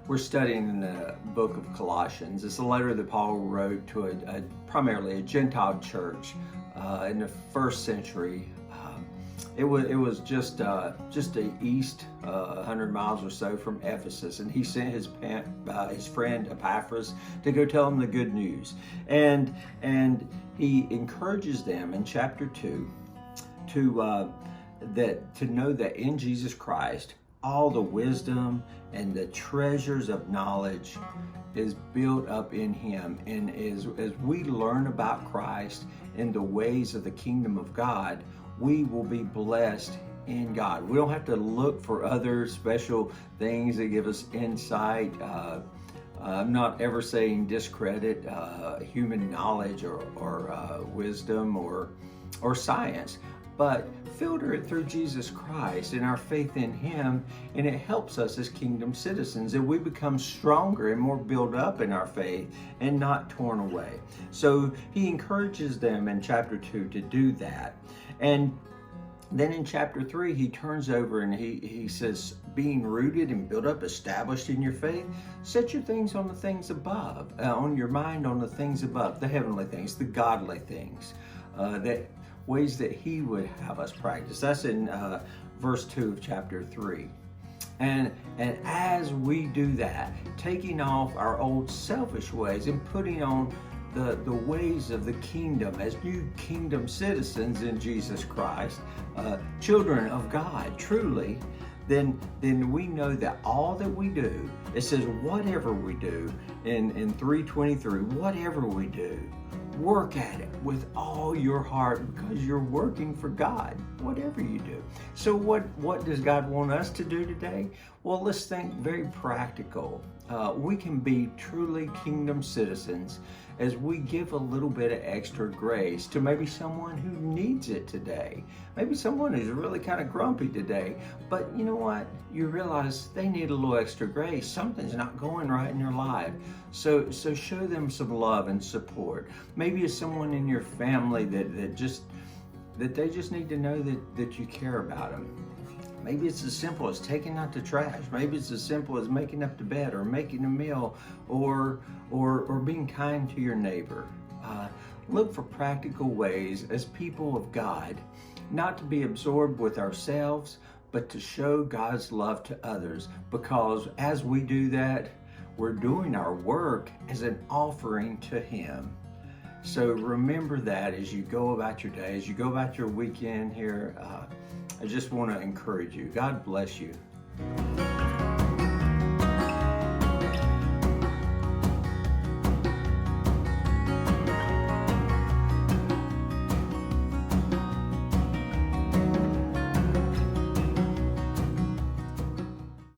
We're studying in the book of Colossians. It's a letter that Paul wrote to primarily a Gentile church in the first century. It was just east 100 miles or so from Ephesus, and he sent his friend Epaphras to go tell them the good news. And he encourages them in chapter 2 to know that in Jesus Christ all the wisdom and the treasures of knowledge is built up in him. And as we learn about Christ and the ways of the kingdom of God, we will be blessed in God. We don't have to look for other special things that give us insight. I'm not ever saying discredit human knowledge or wisdom or science, but filter it through Jesus Christ and our faith in him, and it helps us as kingdom citizens, and we become stronger and more built up in our faith and not torn away. So he encourages them in chapter 2 to do that. And then in chapter 3, he turns over and he says, being rooted and built up, established in your faith, set your things on the things above, on your mind on the things above, the heavenly things, the godly things, that ways that he would have us practice. That's in verse 2 of chapter 3. And as we do that, taking off our old selfish ways and putting on the ways of the kingdom as new kingdom citizens in Jesus Christ, children of God, truly, then we know that all that we do, it says whatever we do in 3:23, whatever we do, work at it with all your heart because you're working for God, whatever you do. So what does God want us to do today? Well, let's think very practical. We can be truly kingdom citizens as we give a little bit of extra grace to maybe someone who needs it today. Maybe someone who's really kind of grumpy today, but you know what? You realize they need a little extra grace. Something's not going right in their life. So show them some love and support. Maybe it's someone in your family that they just need to know that you care about them. Maybe it's as simple as taking out the trash. Maybe it's as simple as making up the bed or making a meal or being kind to your neighbor. Look for practical ways as people of God, not to be absorbed with ourselves, but to show God's love to others. Because as we do that, we're doing our work as an offering to him. So remember that as you go about your day, as you go about your weekend here. I just want to encourage you. God bless you.